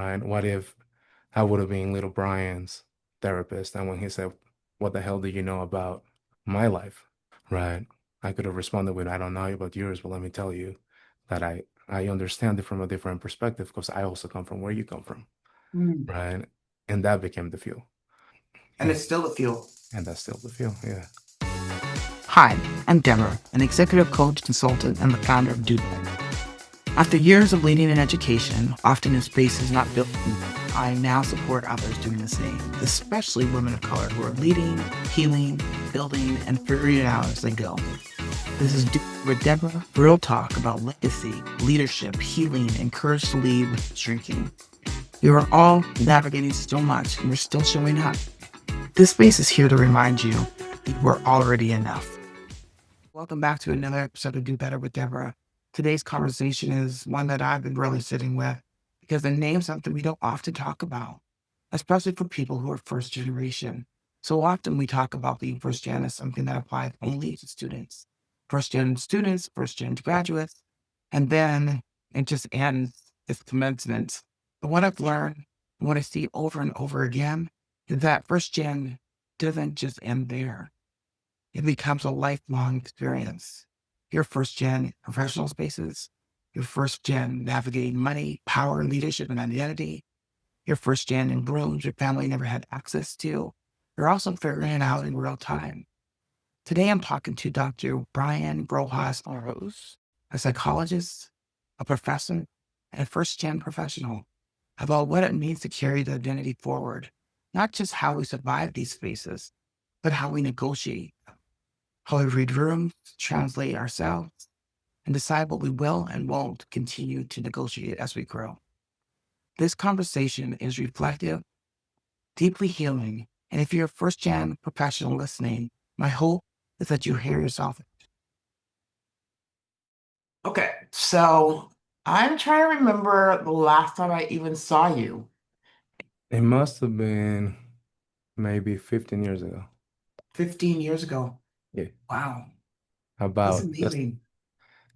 right? What if I would have been little Brian's therapist, and when he said, "What the hell do you know about my life?" Right? I could have responded with, "I don't know about yours, but let me tell you that I understand it from a different perspective because I also come from where you come from." Mm. Right? And that became the fuel. And it's still a fuel. And that's still the fuel. Yeah. Hi, I'm Debra, an executive coach, consultant, and the founder of Do Better. After years of leading in education, often in spaces not built, I now support others doing the same, especially women of color who are leading, healing, building, and figuring it out as they go. This is Do with Debra, real talk about legacy, leadership, healing, and courage to lead with shrinking. You are all navigating so much, and you're still showing up. This space is here to remind you that we're already enough. Welcome back to another episode of Do Better with Debra. Today's conversation is one that I've been really sitting with because it names something we don't often talk about, especially for people who are first generation. So often we talk about being first gen as something that applies only to students, first gen graduates, and then it just ends its commencement. But what I've learned, and what I see over and over again, is that first gen doesn't just end there. It becomes a lifelong experience. Your first gen professional spaces, your first gen navigating money, power, leadership, and identity, your first gen in rooms your family never had access to. You're also figuring it out in real time. Today, I'm talking to Dr. Bryan Rojas-Araúz, a psychologist, a professor, and a first gen professional, about what it means to carry the identity forward, not just how we survive these spaces, but how we negotiate, how we read rooms, translate ourselves, and decide what we will and won't continue to negotiate as we grow. This conversation is reflective, deeply healing, and if you're a first gen professional listening, my hope is that you hear yourself. Okay, so I'm trying to remember the last time I even saw you. It must have been maybe 15 years ago. 15 years ago. Yeah. Wow, that's About amazing.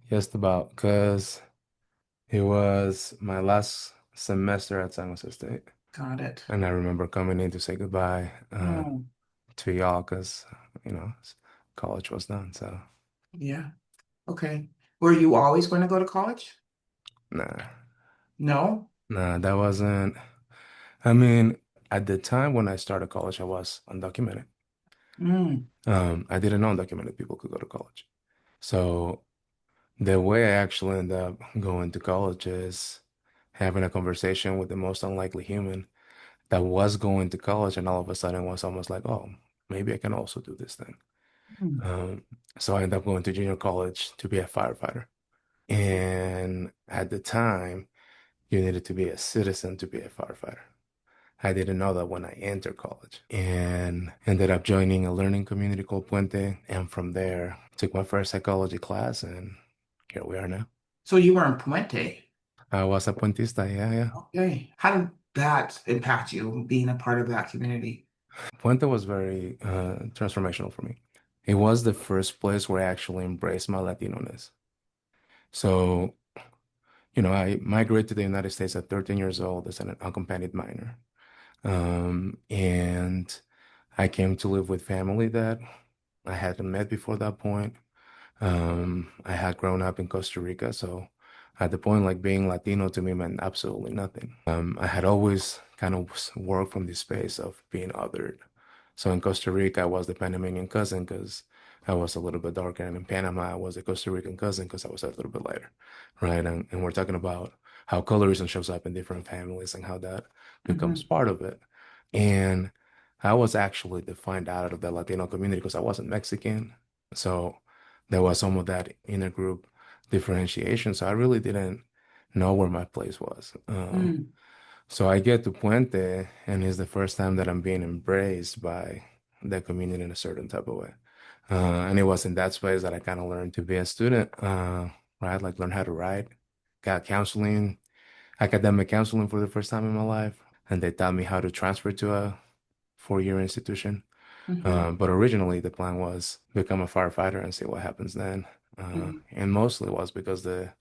just about because it was my last semester at San Jose State. Got it. And I remember coming in to say goodbye Oh, to y'all because, college was done. So, yeah. Okay. Were you always going to go to college? nah, No. nah, that wasn't. I mean, at the time when I started college, I was undocumented. Mm. I didn't know undocumented people could go to college. So the way I actually ended up going to college is having a conversation with the most unlikely human that was going to college, and all of a sudden was almost like, oh, maybe I can also do this thing. Mm. Um, so I ended up going to junior college to be a firefighter. And at the time, you needed to be a citizen to be a firefighter. I didn't know that when I entered college and ended up joining a learning community called Puente. And from there, took my first psychology class, and here we are now. So you were in Puente. I was a Puentista, yeah, yeah. Okay. How did that impact you being a part of that community? Puente was very transformational for me. It was the first place where I actually embraced my Latino-ness. So, I migrated to the United States at 13 years old as an unaccompanied minor. And I came to live with family that I hadn't met before that point. I had grown up in Costa Rica, so at the point, like being Latino to me meant absolutely nothing. I had always kind of worked from this space of being othered. So in Costa Rica, I was the Panamanian cousin because I was a little bit darker, and in Panama, I was a Costa Rican cousin because I was a little bit lighter, right? And we're talking about how colorism shows up in different families and how that becomes Hmm. part of it. And I was actually defined out of the Latino community because I wasn't Mexican. So there was some of that inner group differentiation. So I really didn't know where my place was. Mm. So I get to Puente, and it's the first time that I'm being embraced by the community in a certain type of way. And it was in that space that I kind of learned to be a student, right? Like learn how to write, got counseling, academic counseling for the first time in my life. And they taught me how to transfer to a four-year institution. Hmm. But originally, the plan was become a firefighter and see what happens then. Hmm. And mostly was because the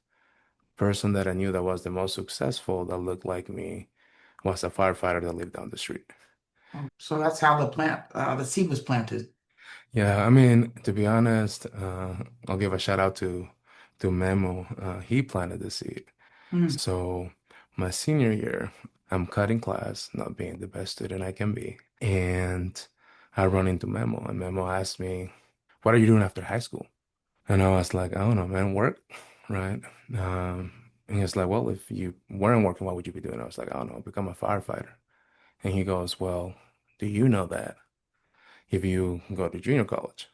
person that I knew that was the most successful that looked like me was a firefighter that lived down the street. Oh, so that's how the seed was planted. Yeah, I mean, to be honest, I'll give a shout out to Memo. He planted the seed. Mm, So my senior year, I'm cutting class, not being the best student I can be, and I run into Memo, and Memo asked me, "What are you doing after high school?" And I was like, "I don't know, man, work, right?" And he's like, "Well, if you weren't working, what would you be doing?" I was like, "I don't know, become a firefighter." And he goes, "Well, do you know that if you go to junior college,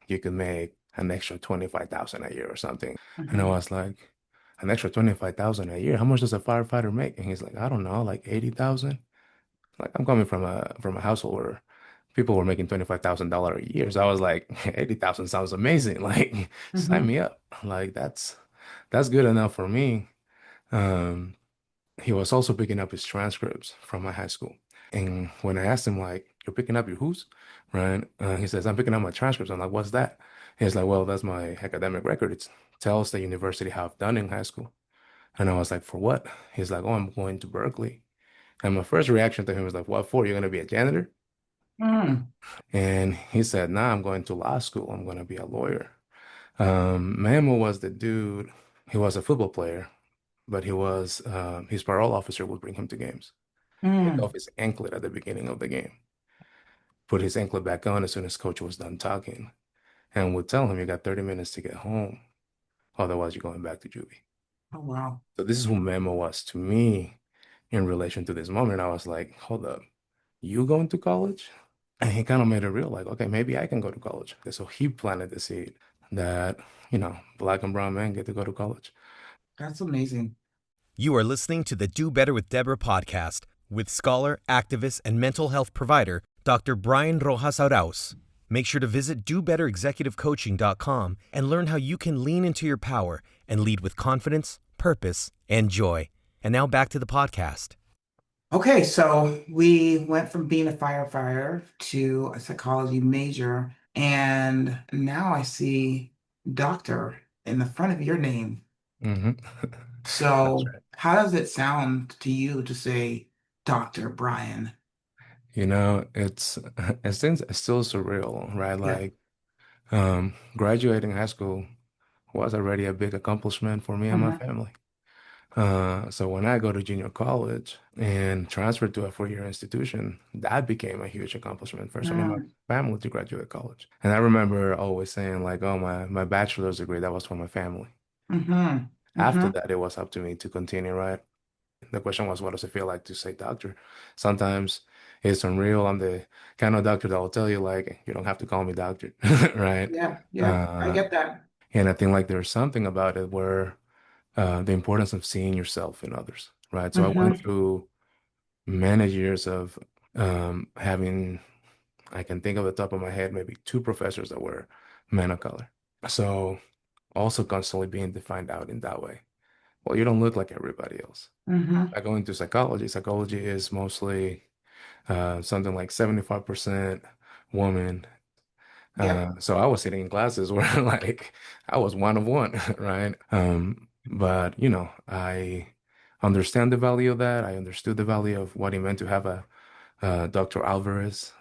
you could make an extra 25,000 a year or something?" And I mhm, was like, "An extra 25,000 a year? How much does a firefighter make?" And he's like, "I don't know, like 80,000." Like I'm coming from a household where people were making $25,000 a year. So I was like, 80,000 sounds amazing. Like sign mhm, me up. Like that's good enough for me. Um, he was also picking up his transcripts from my high school. And when I asked him, like, "You're picking up your who's?" Right? He says, "I'm picking up my transcripts." I'm like, "What's that?" He's like, "Well, that's my academic record. It tells the university how I've done in high school." And I was like, "For what?" He's like, "Oh, I'm going to Berkeley." And my first reaction to him was like, "What for? You're going to be a janitor?" mm, And he said, "Nah, I'm going to law school. I'm going to be a lawyer." Mamo was the dude. He was a football player, but his parole officer would bring him to games. Take off mm. his anklet at the beginning of the game, put his anklet back on as soon as coach was done talking, and would tell him, "You got 30 minutes to get home. Otherwise, you're going back to juvie." Oh, wow. So this is who Memo was to me in relation to this moment. I was like, hold up, you going to college? And he kind of made it real, like, okay, maybe I can go to college. So he planted the seed that, black and brown men get to go to college. That's amazing. You are listening to the Do Better with Debra podcast with scholar, activist, and mental health provider, Dr. Bryan Rojas-Araúz. Make sure to visit dobetterexecutivecoaching.com and learn how you can lean into your power and lead with confidence, purpose, and joy. And now back to the podcast. Okay, so we went from being a firefighter to a psychology major, and now I see doctor in the front of your name. Hmm. That's So right. how does it sound to you to say Dr. Bryan? It's still surreal, right? Yeah. Like, graduating high school was already a big accomplishment for me and my Hmm. family. So when I go to junior college and transfer to a four-year institution, that became a huge accomplishment. First one in my Mm, family to graduate college. And I remember always saying like, oh, my bachelor's degree, that was for my family. hmm After hmm that, it was up to me to continue, right? The question was, what does it feel like to say doctor? Sometimes it's unreal. I'm the kind of doctor that will tell you like, you don't have to call me doctor, right? Yeah, yeah, I Uh, get that. and I think like there's something about it where the importance of seeing yourself in others, right? So I went Hmm. through many years of having, I can think of the top of my head, maybe two professors that were men of color. So also constantly being defined out in that way. Well, you don't look like everybody else. Hmm. I go into psychology. Psychology is mostly something like 75% woman. Yep. So I was sitting in classes where like I was one of one, right? But I understand the value of that. I understood the value of what it meant to have a Dr. Alvarez.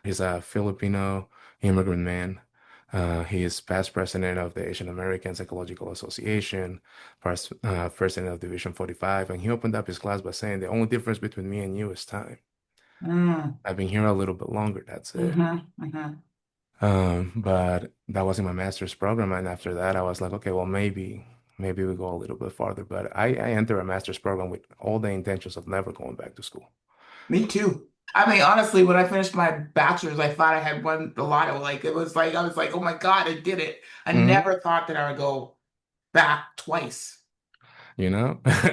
He's a Filipino immigrant man. He is past president of the Asian American Psychological Association, past president of Division 45, and he opened up his class by saying the only difference between me and you is time. Mm, I've been here a little bit longer, that's it. hmm hmm But that was in my master's program, and after that, I was like, okay, well, maybe we go a little bit farther. But I entered a master's program with all the intentions of never going back to school. Me too. I mean, honestly, when I finished my bachelor's, I thought I had won the lotto. Like it was like I was like, oh my God, I did it. I Hmm. never thought that I would go back twice.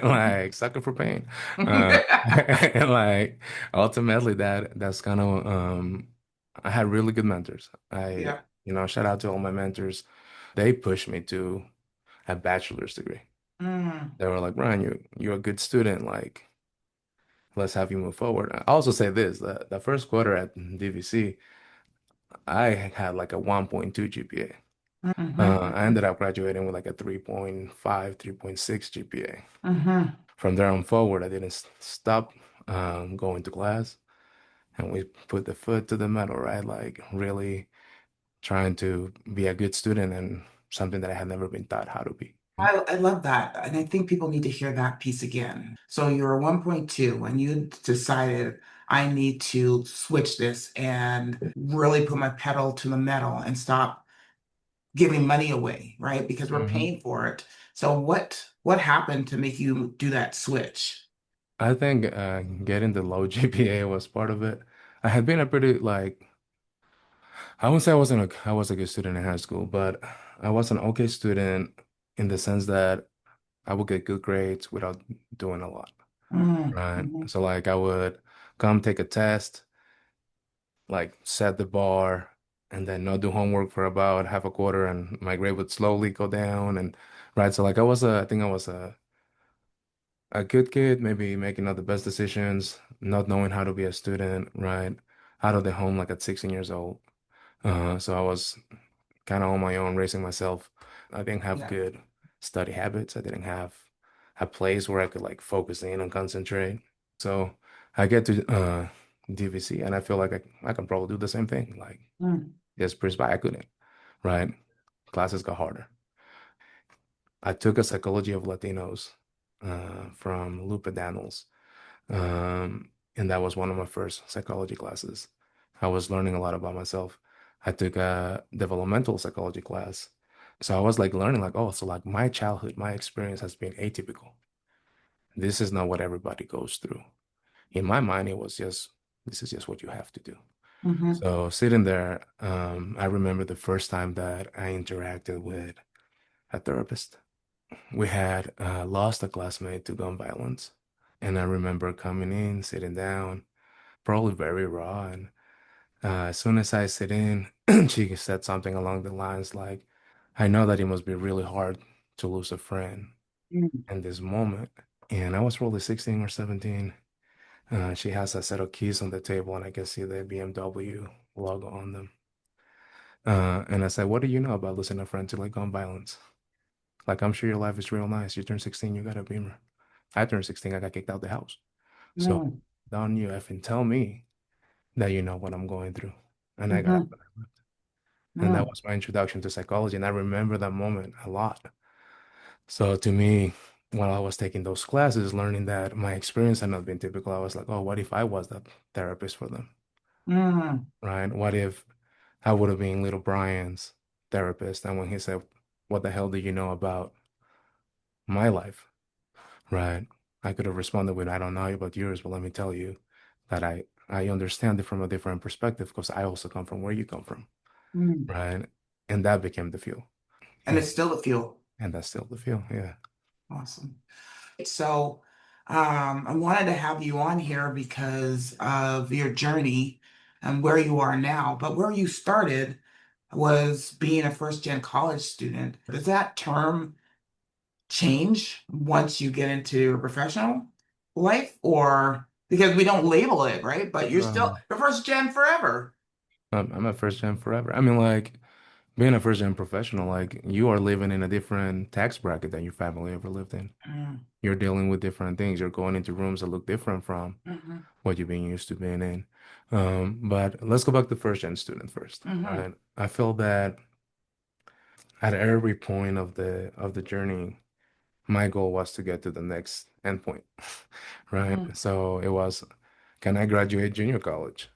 Like sucker for pain. And like ultimately, that's kind of I had really good mentors. Yeah. Shout out to all my mentors. They pushed me to a bachelor's degree. Mm, They were like, "Ryan, you're a good student. Like, let's have you move forward." I also say this, the first quarter at DVC, I had like a 1.2 GPA. I ended up graduating with like a 3.5, 3.6 GPA. hmm From there on forward, I didn't stop. going to class, and we put the foot to the metal, right? Like really trying to be a good student and something that I had never been taught how to be. I love that. And I think people need to hear that piece again. So you're a 1.2 and you decided I need to switch this and really put my pedal to the metal and stop giving money away, right? Because we're Hmm. paying for it. So what happened to make you do that switch? I think getting the low GPA was part of it. I had been a pretty like I wouldn't say I was a good student in high school, but I was an okay student in the sense that I would get good grades without doing a lot, Mm, right? mhm, So like I would come take a test, like set the bar, and then not do homework for about half a quarter, and my grade would slowly go down, and right. So like I think I was a good kid, maybe making not the best decisions, not knowing how to be a student, right? Out of the home like at 16 years old. So I was kind of on my own, raising myself. I didn't have yeah. good study habits. I didn't have a place where I could like focus in and concentrate. So I get to DVC and I feel like I can probably do the same thing. Like Mm, just press by, I couldn't, right? Classes got harder. I took a psychology of Latinos from Lupe Daniels. And that was one of my first psychology classes. I was learning a lot about myself. I took a developmental psychology class. So I was like learning like, oh, so like my childhood, my experience has been atypical. This is not what everybody goes through. In my mind, it was just, this is just what you have to do. mhm, So sitting there, I remember the first time that I interacted with a therapist. We had lost a classmate to gun violence. And I remember coming in, sitting down, probably very raw. And as soon as I sit in, she said something along the lines like, I know that it must be really hard to lose a friend mm, in this moment. And I was probably 16 or 17. She has a set of keys on the table, and I can see the BMW logo on them. And I said, what do you know about losing a friend to like gun violence? Like, I'm sure your life is real nice. You turned 16, you got a Beamer. I turned 16, I got kicked out the house. So mm, don't you effing tell me that you know what I'm going through. And I got up mhm, and I left. And that mm, was my introduction to psychology. And I remember that moment a lot. So to me, while I was taking those classes, learning that my experience had not been typical, I was like, oh, what if I was that therapist for them? mm, Right? What if I would have been little Brian's therapist? And when he said, what the hell do you know about my life? Right? I could have responded with, I don't know about yours, but let me tell you that I understand it from a different perspective because I also come from where you come from. mm. Right? And that became the fuel. And And, it's still a fuel. and that's still the fuel. Yeah. Awesome. So, I wanted to have you on here because of your journey and where you are now. But where you started was being a first gen college student. Does that term change once you get into your professional life, or because we don't label it, right? But you're still No, the first gen forever. I'm a first gen forever. I mean, like being a first gen professional, like you are living in a different tax bracket than your family ever lived in. Mm, You're dealing with different things. You're going into rooms that look different from mhm, what you've been used to being in. But let's go back to first gen student first, mhm, right? I feel that at every point of the journey, my goal was to get to the next endpoint, right? mhm, So it was, can I graduate junior college?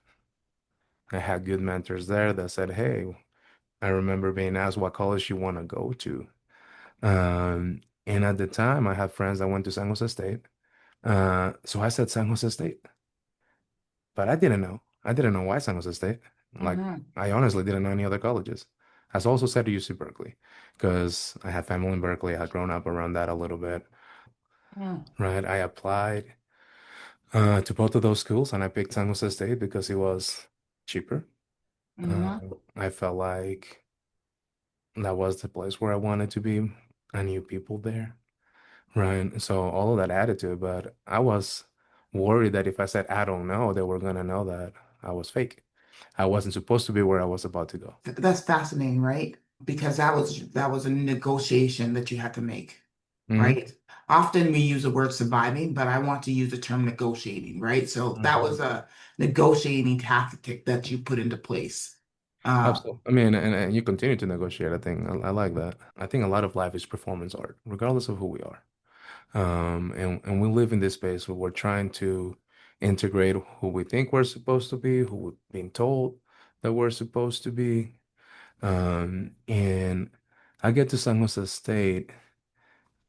I had good mentors there that said, hey, I remember being asked what college you want to go to. And at the time, I had friends that went to San Jose State. So I said San Jose State, but I didn't know. I didn't know why San Jose State. Like, mhm, I honestly didn't know any other colleges. I also said to UC Berkeley because I had family in Berkeley. I had grown up around that a little bit, mhm, right? I applied to both of those schools and I picked San Jose State because it was cheaper. Uh, mhm. I felt like that was the place where I wanted to be. I knew people there, right? So all of that added to it, but I was worried that if I said I don't know, they were gonna know that I was fake. I wasn't supposed to be where I was about to go. That's fascinating, right? Because that was a negotiation that you had to make. Mm-hmm. right? Often we use the word surviving, but I want to use the term negotiating, right? So that was Mm-hmm. a negotiating tactic that you put into place. Uh, Absolutely. I mean, and you continue to negotiate. I think I like that. I think a lot of life is performance art, regardless of who we are. And we live in this space where we're trying to integrate who we think we're supposed to be, who we've been told that we're supposed to be. And I get to San Jose State.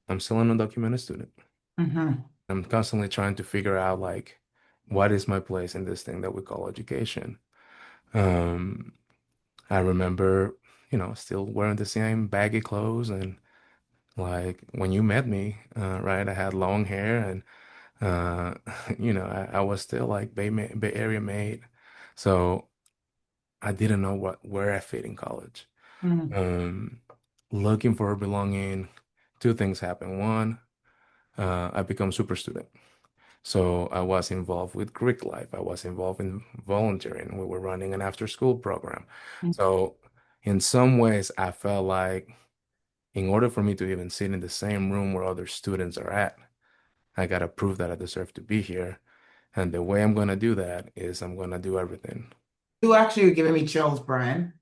I'm still an undocumented student. mhm, I'm constantly trying to figure out like what is my place in this thing that we call education. Um, I remember, still wearing the same baggy clothes and like when you met me, right? I had long hair and uh, I was still like Bay Area made, so I didn't know where I fit in college. mhm, Um, Looking for belonging, two things happened. One, I become super student. So I was involved with Greek life. I was involved in volunteering. We were running an after school program. So in some ways, I felt like in order for me to even sit in the same room where other students are at, I gotta prove that I deserve to be here. And the way I'm gonna do that is I'm gonna do everything. You actually are giving me chills, Brian,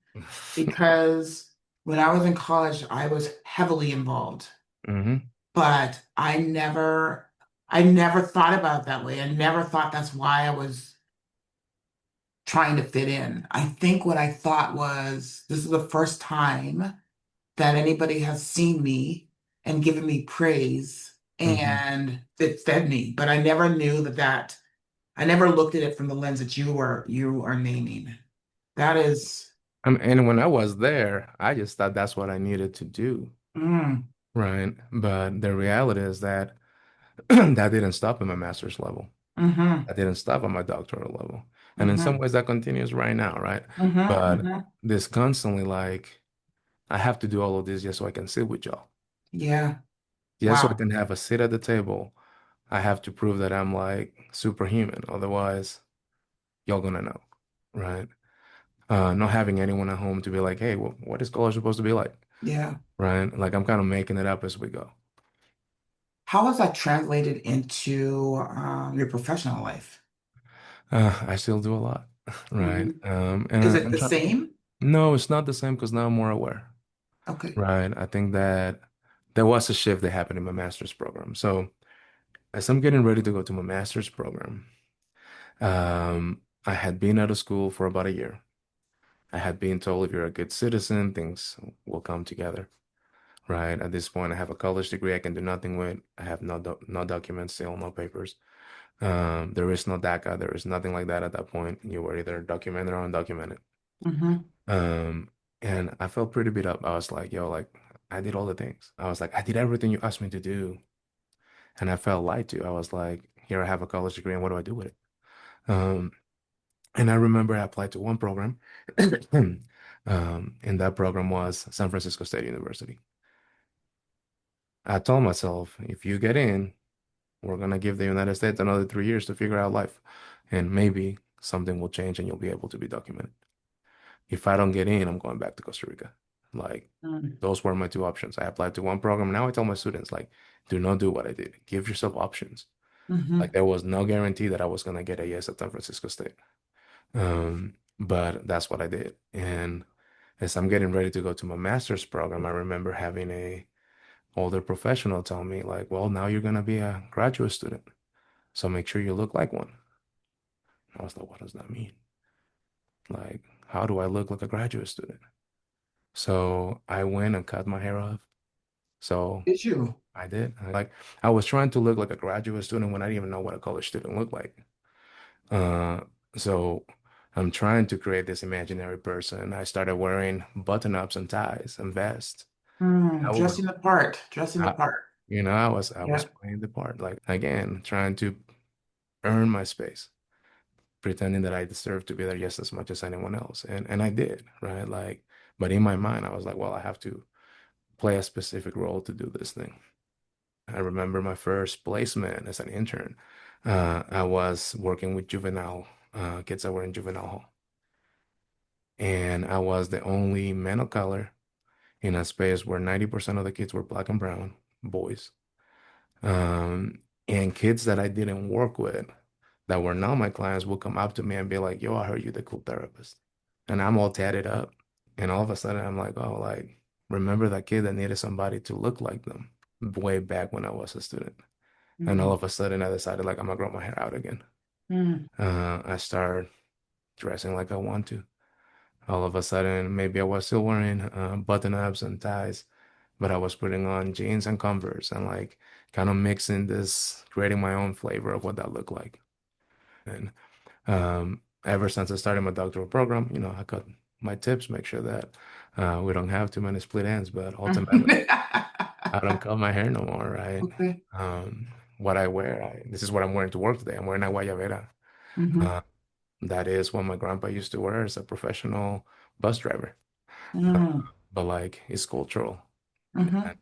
because when I was in college, I was heavily involved, Hmm. but I never thought about it that way. I never thought that's why I was trying to fit in. I think what I thought was this is the first time that anybody has seen me and given me praise Hmm. and it fed me. But I never knew that I never looked at it from the lens that you are naming. That is And when I was there, I just thought that's what I needed to do, mm, right? But the reality is that that didn't stop at my master's level. mm-hmm, That didn't stop at my doctoral level. And in some mm-hmm, ways that continues right now, right? mm-hmm, But mm-hmm. this constantly like I have to do all of this just so I can sit with y'all. Yeah. Just so I Wow. can have a seat at the table. I have to prove that I'm like superhuman. Otherwise, y'all gonna know, right? Not having anyone at home to be like, hey, what is college supposed to be like? Yeah. Right? Like I'm kind of making it up as we go. How has that translated into your professional life? I still do a lot, right? Hmm. And Is it I'm the trying. same? No, it's not the same because now I'm more aware, Okay. right? I think that there was a shift that happened in my master's program. So as I'm getting ready to go to my master's program, I had been out of school for about a year. I had been told if you're a good citizen, things will come together, right? At this point, I have a college degree I can do nothing with. I have no documents still, no papers. There is no DACA. There is nothing like that at that point. You were either documented or undocumented. Hmm. Um, and I felt pretty beat up. I was like, yo, like I did all the things. I was like, I did everything you asked me to do. And I felt lied to. I was like, here I have a college degree and what do I do with it? Um, and I remember I applied to one program. And that program was San Francisco State University. I told myself, if you get in, we're gonna give the United States another 3 years to figure out life. And maybe something will change and you'll be able to be documented. If I don't get in, I'm going back to Costa Rica. Like those were my two options. I applied to one program. Now I tell my students, like, do not do what I did. Give yourself options. Like Hmm. there was no guarantee that I was gonna get a yes at San Francisco State. But that's what I did. And as I'm getting ready to go to my master's program, I remember having a older professional tell me, like, well, now you're gonna be a graduate student. So make sure you look like one. I was like, what does that mean? Like, how do I look like a graduate student? So I went and cut my hair off. So Did you? I did. I was trying to look like a graduate student when I didn't even know what a college student looked like. Uh, so I'm trying to create this imaginary person. I started wearing button-ups and ties and vests. I was, Dressing the part. Dressing the I, part. I was Yeah. playing the part. Like again, trying to earn my space, pretending that I deserve to be there just as much as anyone else. And I did, right? Like, but in my mind, I was like, well, I have to play a specific role to do this thing. I remember my first placement as an intern. I was working with juvenile kids that were in juvenile hall, and I was the only man of color in a space where 90% of the kids were black and brown boys. Um, and kids that I didn't work with that were not my clients would come up to me and be like, yo, I heard you the cool therapist. And I'm all tatted up. And all of a sudden I'm like, oh, like, remember that kid that needed somebody to look like them way back when I was a student. And all Mm, of a sudden I decided like I'm gonna grow my hair out again. mm, I started dressing like I want to. All of a sudden, maybe I was still wearing button-ups and ties, but I was putting on jeans and Converse and like kind of mixing this, creating my own flavor of what that looked like. And ever since I started my doctoral program, I cut my tips, make sure that we don't have too many split ends, but ultimately, mm. I don't cut my hair no more, right? Okay. Um, what I wear, this is what I'm wearing to work today. I'm wearing a guayabera. Mm-hmm. Uh, that is what my grandpa used to wear as a professional bus driver. Uh, Mm, but like it's cultural. mm-hmm. And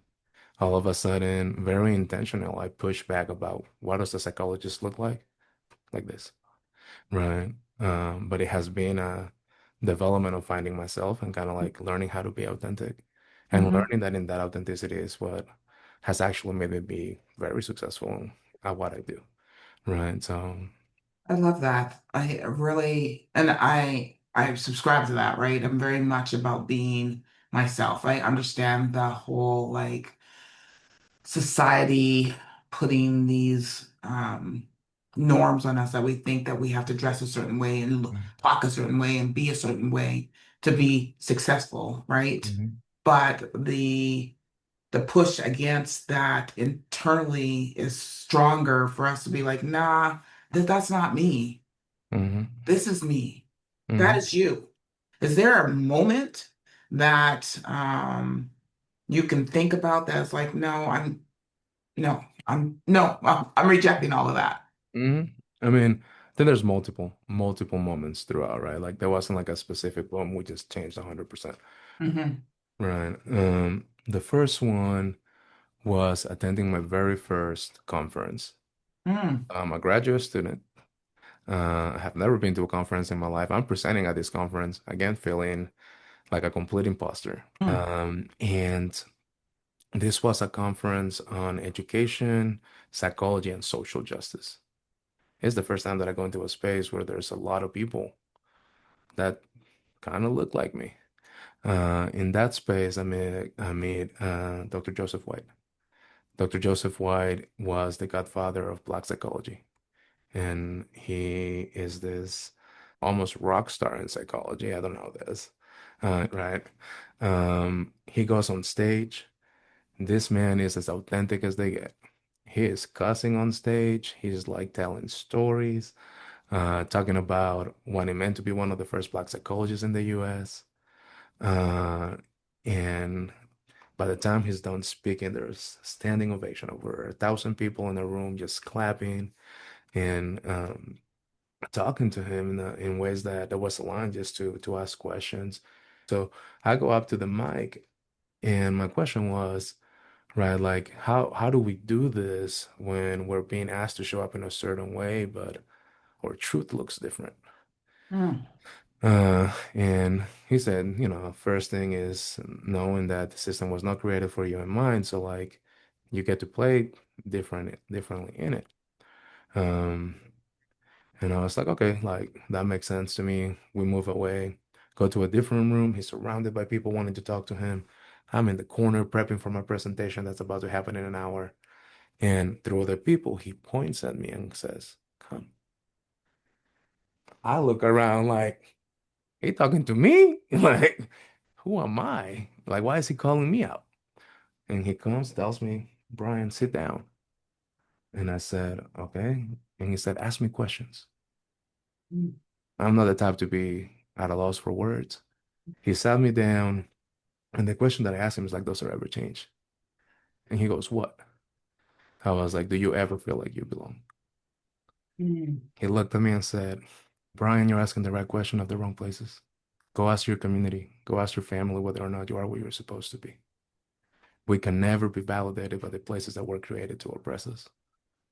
all of a sudden, very intentional, I push back about what does a psychologist look like this, right? But it has been a development of finding myself and kind of like learning how to be authentic and Mm-hmm. learning that in that authenticity is what has actually made me be very successful at what I do, right? So, I love that. I really, and I subscribe to that, right? I'm very much about being myself. I understand the whole like society putting these norms on us that we think that we have to dress a certain way and talk a certain way and be a certain way to be successful, right? mhm, But the push against that internally is stronger for us to be like, nah, that's not me. mhm, This is me. That mhm, is you. Is there a moment that you can think about that's like, no, I'm rejecting all of that. mhm. I mean, then there's multiple moments throughout, right? Like there wasn't like a specific one. We just changed 100%. Hmm. Right. The first one was attending my very first conference. Mm, I'm a graduate student. I have never been to a conference in my life. I'm presenting at this conference, again, feeling like a complete imposter. mm, And this was a conference on education, psychology, and social justice. It's the first time that I go into a space where there's a lot of people that kind of look like me. In that space, I met Dr. Joseph White. Dr. Joseph White was the godfather of Black psychology, and he is this almost rock star in psychology. I don't know this, right? He goes on stage. This man is as authentic as they get. He is cussing on stage. He's like telling stories, talking about what it meant to be one of the first Black psychologists in the US. Uh, and by the time he's done speaking, there's standing ovation, over 1,000 people in the room just clapping and talking to him in ways that there was a line just to ask questions. So I go up to the mic, and my question was, right, like how do we do this when we're being asked to show up in a certain way, but our truth looks different? mm, And he said, first thing is knowing that the system was not created for you in mind, so like you get to play differently in it. Um, and I was like, okay, like that makes sense to me. We move away, go to a different room. He's surrounded by people wanting to talk to him. I'm in the corner prepping for my presentation that's about to happen in an hour. And through other people, he points at me and says, come. I look around like, he talking to me? Like, who am I? Like, why is he calling me out? And he comes, tells me, Bryan, sit down. And I said, okay. And he said, ask me questions. mm, I'm not the type to be at a loss for words. He sat me down, and the question that I asked him is like, does it ever change? And he goes, what? I was like, do you ever feel like you belong? mm. He looked at me and said, Bryan, you're asking the right question of the wrong places. Go ask your community, go ask your family whether or not you are what you're supposed to be. We can never be validated by the places that were created to oppress us.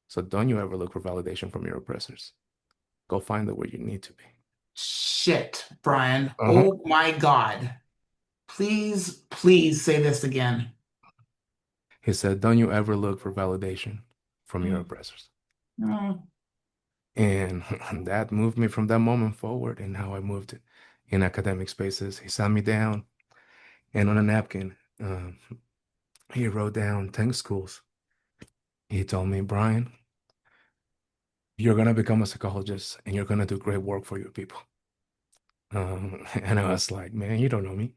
So don't you ever look for validation from your oppressors. Go find it where you need to be. Shit, Brian. Uh-huh. Oh my God. Please say this again. He said, don't you ever look for validation from your Mm. oppressors. Mm. And that moved me from that moment forward and how I moved in academic spaces. He sat me down and on a napkin, he wrote down 10 schools. He told me, Bryan, you're going to become a psychologist and you're going to do great work for your people. And I was like, man, you don't know me.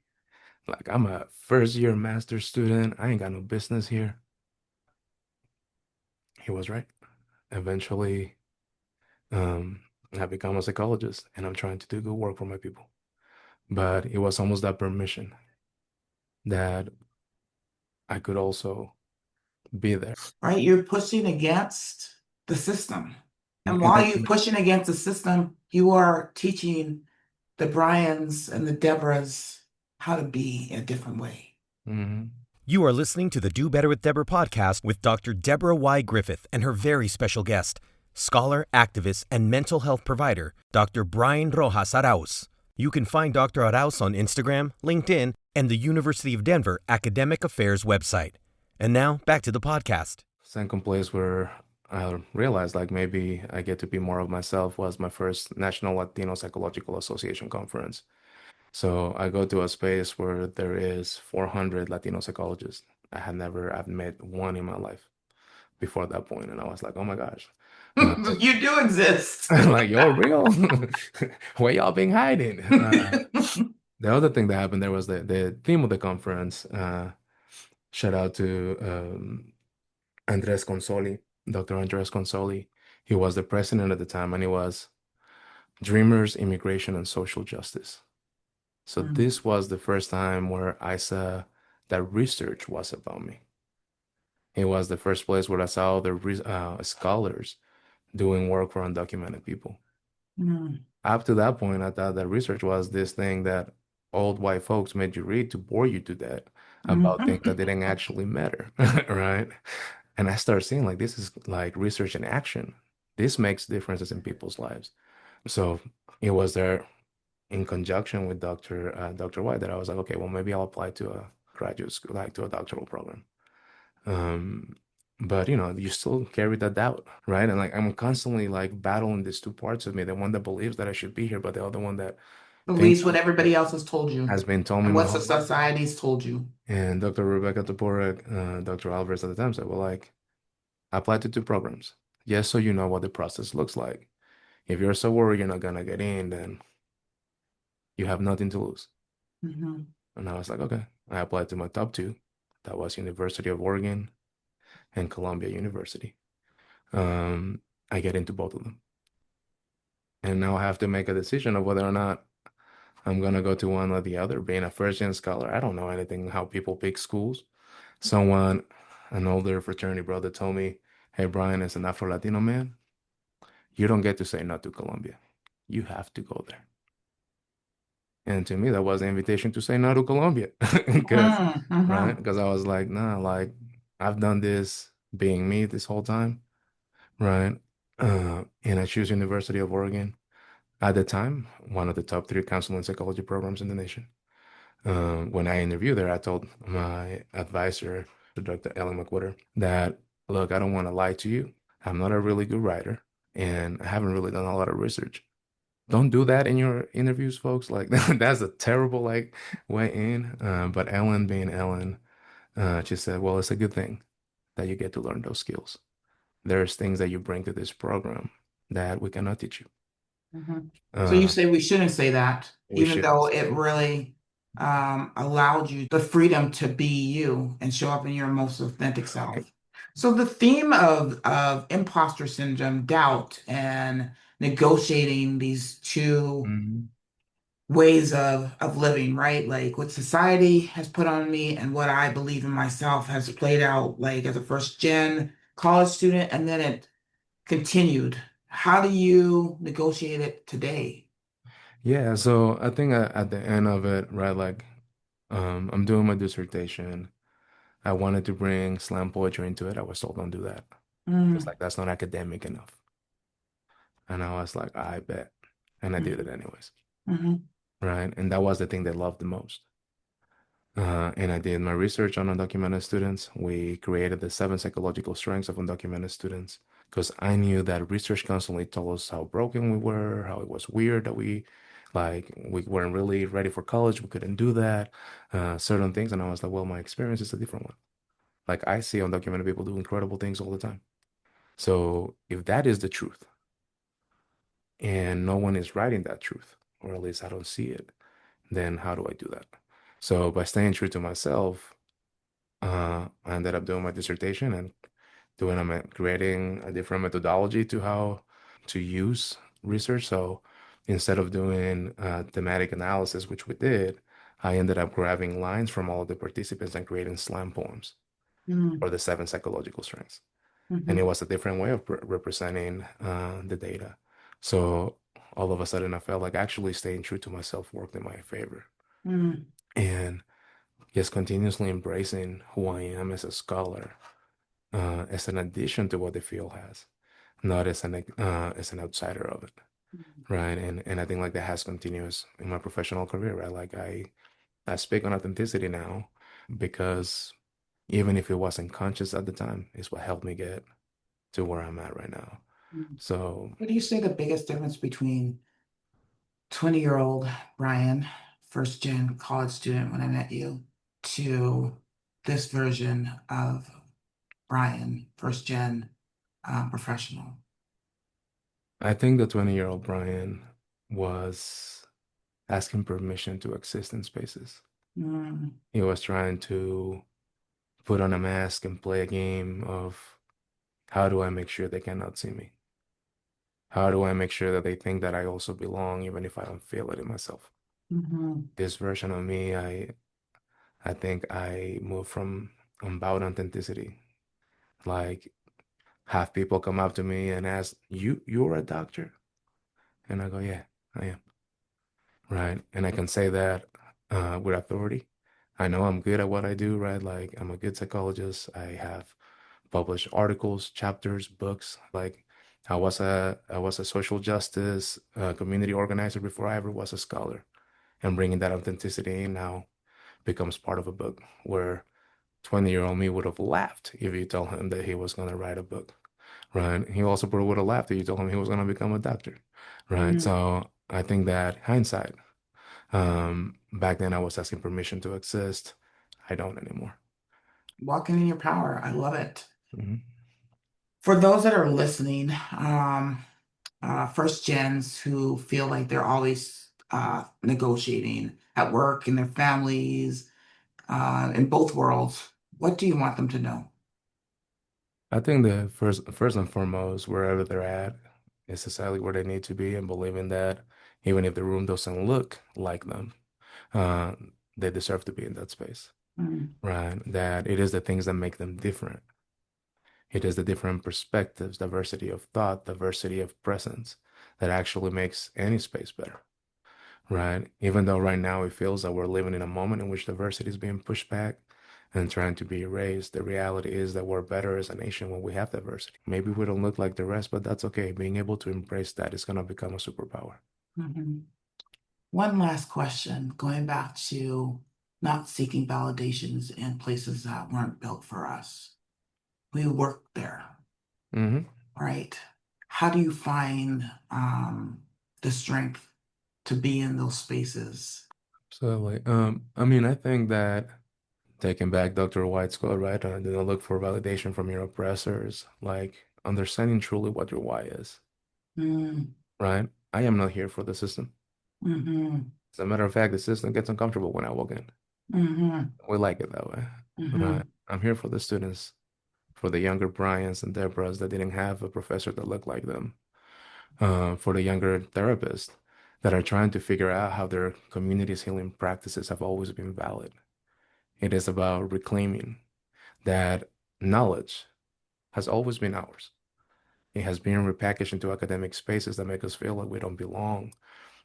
Like, I'm a first year master's student. I ain't got no business here. He was right. Eventually, um, I become a psychologist and I'm trying to do good work for my people. But it was almost that permission that I could also be there. Right? You're pushing against the system. And And while I you're think, pushing against the system, you are teaching the Bryans and the Debras how to be a different way. mhm. You are listening to the Do Better with Deborah podcast with Dr. Debra Y. Griffith and her very special guest, scholar, activist, and mental health provider, Dr. Bryan Rojas-Araúz. You can find Dr. Araúz on Instagram, LinkedIn, and the University of Denver Academic Affairs website. And now, back to the podcast. Second place where I realized like maybe I get to be more of myself was my first National Latino Psychological Association conference. So I go to a space where there is 400 Latino psychologists. I've met one in my life before that point, and I was like, oh my gosh, You do exist. like you're real. Where y'all been hiding? The other thing that happened there was the theme of the conference. Shout out to Andres Consoli, Dr. Andres Consoli. He was the president at the time, and he was Dreamers, Immigration, and Social Justice. So Mm, this was the first time where I saw that research was about me. It was the first place where I saw the scholars doing work for undocumented people. mm, Up to that point, I thought that research was this thing that old white folks made you read to bore you to death about things that mhm, didn't actually matter, right? And I started seeing like this is like research in action. This makes differences in people's lives. So it was there in conjunction with Dr. White that I was like, okay, well, maybe I'll apply to a graduate school, like to a doctoral program. Um, but you still carry that doubt, right? And like I'm constantly like battling these two parts of me, the one that believes that I should be here, but the other one that thinks Believes what everybody else has told you has been told me and my what whole life. society's told you. And Dr. Rebecca Toporek, Dr. Alvarez at the time said, well, like, apply to two programs. Just so you know what the process looks like. If you're so worried you're not gonna get in, then you have nothing to lose. Mhm, And I was like, okay. I applied to my top two. That was University of Oregon and Columbia University. Um, I get into both of them. And now I have to make a decision of whether or not I'm gonna go to one or the other. Being a first-gen scholar, I don't know anything how people pick schools. Someone, an older fraternity brother told me, hey, Bryan, as an Afro-Latino man, you don't get to say no to Columbia. You have to go there. And to me, that was an invitation to say no to Colombia. Because, mm, right? mhm, Because I was like, nah, like I've done this being me this whole time, right? And I choose University of Oregon. At the time, one of the top three counseling psychology programs in the nation. When I interviewed there, I told my advisor, Dr. Ellen McWhorter, that, look, I don't want to lie to you. I'm not a really good writer, and I haven't really done a lot of research. Don't do that in your interviews, folks. Like that's a terrible like way in. But Ellen, being Ellen, she said, "Well, it's a good thing that you get to learn those skills. There's things that you bring to this program that we cannot teach you. mhm. So you Uh, say we shouldn't say that, we even shouldn't though say it that." really allowed you the freedom to be you and show up in your most authentic Right. self. So the theme of imposter syndrome, doubt, and negotiating these two Mhm. ways of living, right? Like what society has put on me and what I believe in myself has played out like as a first gen college student, and then it continued. How do you negotiate it today? Yeah. So I think at the end of it, right, like I'm doing my dissertation. I wanted to bring slam poetry into it. I was told don't do that. It's Mm, like that's not academic enough. And I was like, I bet. And I did it mm, anyways. mhm, Right. And that was the thing they loved the most. And I did my research on undocumented students. We created the 7 psychological strengths of undocumented students because I knew that research constantly told us how broken we were, how it was weird that we weren't really ready for college, we couldn't do that, certain things. And I was like, well, my experience is a different one. Like I see undocumented people do incredible things all the time. So if that is the truth, and no one is writing that truth, or at least I don't see it, then how do I do that? So by staying true to myself, I ended up doing my dissertation and creating a different methodology to how to use research. So instead of doing thematic analysis, which we did, I ended up grabbing lines from all of the participants and creating slam poems Mm, or the 7 psychological strengths. And it mhm, was a different way of representing the data. So all of a sudden, I felt like actually staying true to myself worked in my favor. mm, And just continuously embracing who I am as a scholar, as an addition to what the field has, not as an outsider of it, right? And I think like that has continuous in my professional career, right? Like I speak on authenticity now because even if it wasn't conscious at the time, it's what helped me get to where I'm at right now. mm. So What do you say the biggest difference between 20-year-old Brian, first gen college student when I met you, to this version of Brian, first gen professional? I think the 20-year-old Brian was asking permission to exist in spaces. Mm, He was trying to put on a mask and play a game of how do I make sure they cannot see me? How do I make sure that they think that I also belong, even if I don't feel it in myself? mhm, This version of me, I think I moved from unbound authenticity. Like have people come up to me and ask, you're a doctor? And I go, yeah, I am. Right. And I can say that with authority. I know I'm good at what I do, right? Like I'm a good psychologist. I have published articles, chapters, books. Like I was a social justice community organizer before I ever was a scholar. And bringing that authenticity in now becomes part of a book where 20-year-old me would have laughed if you told him that he was going to write a book, right? He also probably would have laughed if you told him he was going to become a doctor, right? mm. So I think that hindsight, back then I was asking permission to exist. I don't anymore. Walking in your power. I love it. Mhm. For those that are listening, first gens who feel like they're always negotiating at work, in their families, in both worlds, what do you want them to know? I think the first and foremost, wherever they're at, is exactly where they need to be, and believing that even if the room doesn't look like them, uh, they deserve to be in that space, Mm, right? That it is the things that make them different. It is the different perspectives, diversity of thought, diversity of presence that actually makes any space better, right? Even though right now it feels that we're living in a moment in which diversity is being pushed back and trying to be erased, the reality is that we're better as a nation when we have diversity. Maybe we don't look like the rest, but that's okay. Being able to embrace that is going to become a superpower. mhm. One last question, going back to not seeking validations in places that weren't built for us. We work there, Hmm. right? How do you find the strength to be in those spaces? So, like, I mean, I think that taking back Dr. White's quote, right? Do not look for validation from your oppressors. Like, understanding truly what your why is, Mm, right? I am not here for the system. mm-hmm, As a matter of fact, the system gets uncomfortable when I walk in. mm-hmm, We like it that way, right? mm-hmm, I'm here for the students, for the younger Bryans and Debras that didn't have a professor that looked like them, for the younger therapists that are trying to figure out how their community's healing practices have always been valid. It is about reclaiming that knowledge has always been ours. It has been repackaged into academic spaces that make us feel like we don't belong.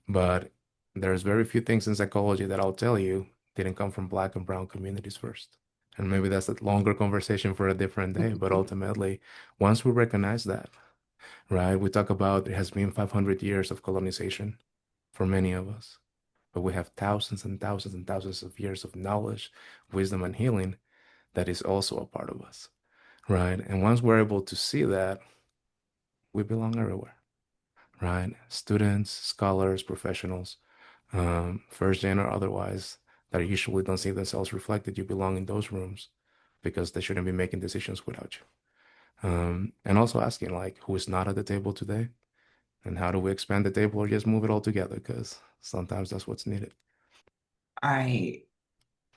But there's very few things in psychology that I'll tell you didn't come from Black and brown communities first. And maybe that's a longer conversation for a different day. But ultimately, once we recognize that, right, we talk about it has been 500 years of colonization for many of us. but we have thousands and thousands and thousands of years of knowledge, wisdom, and healing that is also a part of us, right? And once we're able to see that, we belong everywhere, right? Students, scholars, professionals, first gen or otherwise, that usually don't see themselves reflected, you belong in those rooms because they shouldn't be making decisions without you. And also asking, like, who is not at the table today? And how do we expand the table or just move it all together? Because sometimes that's what's needed. I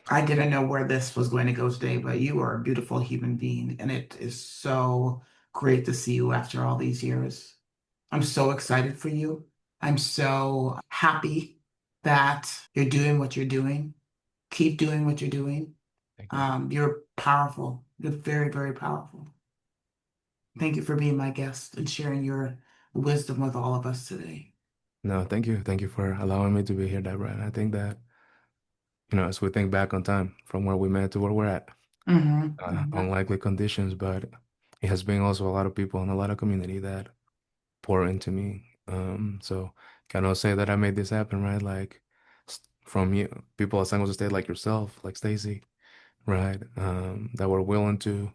I didn't know where this was going to go today, but you are a beautiful human being, and it is so great to see you after all these years. I'm so excited for you. I'm so happy that you're doing what you're doing. Keep doing what you're doing. Thank you. You're powerful. You're very, very powerful. Thank you for being my guest and sharing your wisdom with all of us today. No, thank you. Thank you for allowing me to be here, Debra. And I think that, as we think back on time from where we met to where we're at, Hmm. Hmm. unlikely conditions, but it has been also a lot of people and a lot of community that pour into me. So cannot say that I made this happen, right? Like from you, people at San Jose State like yourself, like Stacy, right? That were willing to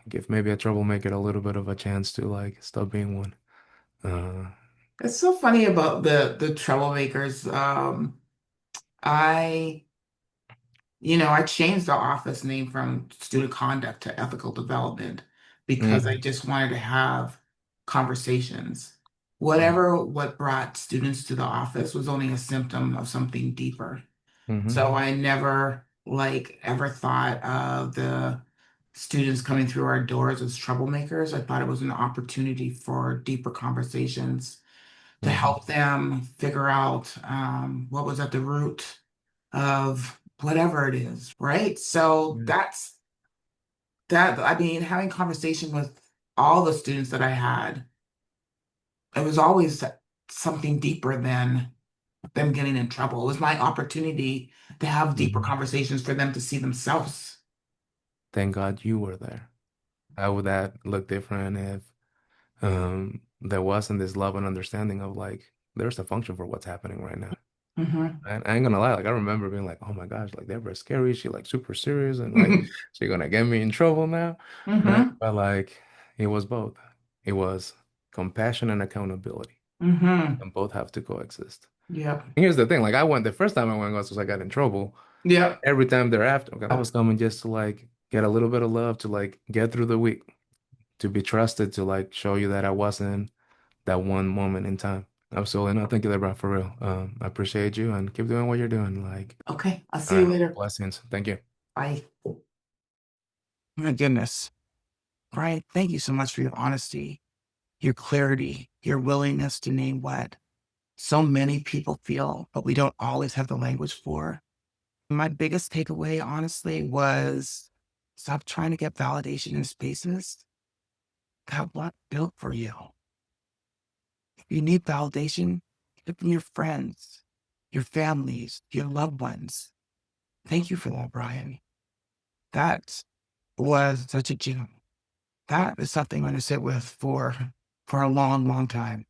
give maybe a troublemaker a little bit of a chance to like stop being one. Uh, It's so funny about the troublemakers. I I changed the office name from student conduct to ethical development because I mm, just wanted to have conversations. mm, What brought students to the office was only a symptom of something deeper. mhm, So I never like ever thought of the students coming through our doors as troublemakers. I thought it was an opportunity for deeper conversations to mhm, help them figure out what was at the root of whatever it is, right? So mm, that's that. I mean, having conversation with all the students that I had, it was always something deeper than them getting in trouble. It was my opportunity to have deeper mhm. conversations for them to see themselves. Thank God you were there. How would that look different if there wasn't this love and understanding of like there's a function for what's happening right now. Hmm. And I ain't gonna lie, like I remember being like, oh my gosh, like Deborah's scary. She like super serious and like she gonna get me in trouble now, right? Hmm. But like it was both. It was compassion and accountability, Hmm. and both have to coexist. Yep. And here's the thing, like I went the first time I went was I got in trouble. Yep. Every time thereafter, okay, I was coming just to like get a little bit of love to like get through the week, to be trusted, to like show you that I wasn't that one moment in time. Absolutely. No, thank you, Debra, for real. I appreciate you and keep doing what you're doing. Like, Okay. I'll all see you right, later. blessings. Thank you. Bye. My goodness. Brian, thank you so much for your honesty, your clarity, your willingness to name what so many people feel, but we don't always have the language for. My biggest takeaway, honestly, was stop trying to get validation in spaces that weren't built for you. If you need validation, get it from your friends, your families, your loved ones. Thank you for that, Brian. That was such a gem. That is something I'm going to sit with for a long, long time.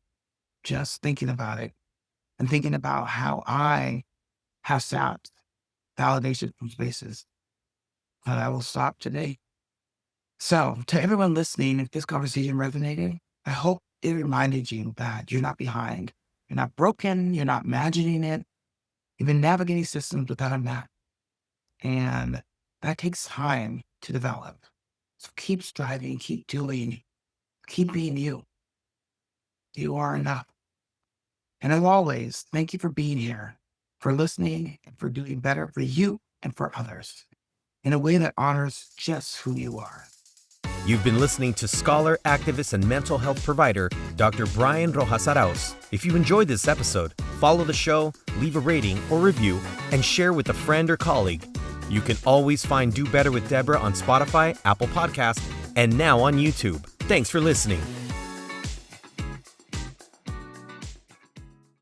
Just thinking about it and thinking about how I have sought validation from spaces. But I will stop today. So, to everyone listening, if this conversation resonated, I hope it reminded you that you're not behind. You're not broken. You're not imagining it. You've been navigating systems without a map. And that takes time to develop. So keep striving, keep doing, keep being you. You are enough. And as always, thank you for being here, for listening, and for doing better for you and for others in a way that honors just who you are. You've been listening to scholar, activist, and mental health provider, Dr. Bryan Rojas-Araúz. If you enjoyed this episode, follow the show, leave a rating or review, and share with a friend or colleague. You can always find Do Better with Debra on Spotify, Apple Podcasts, and now on YouTube. Thanks for listening.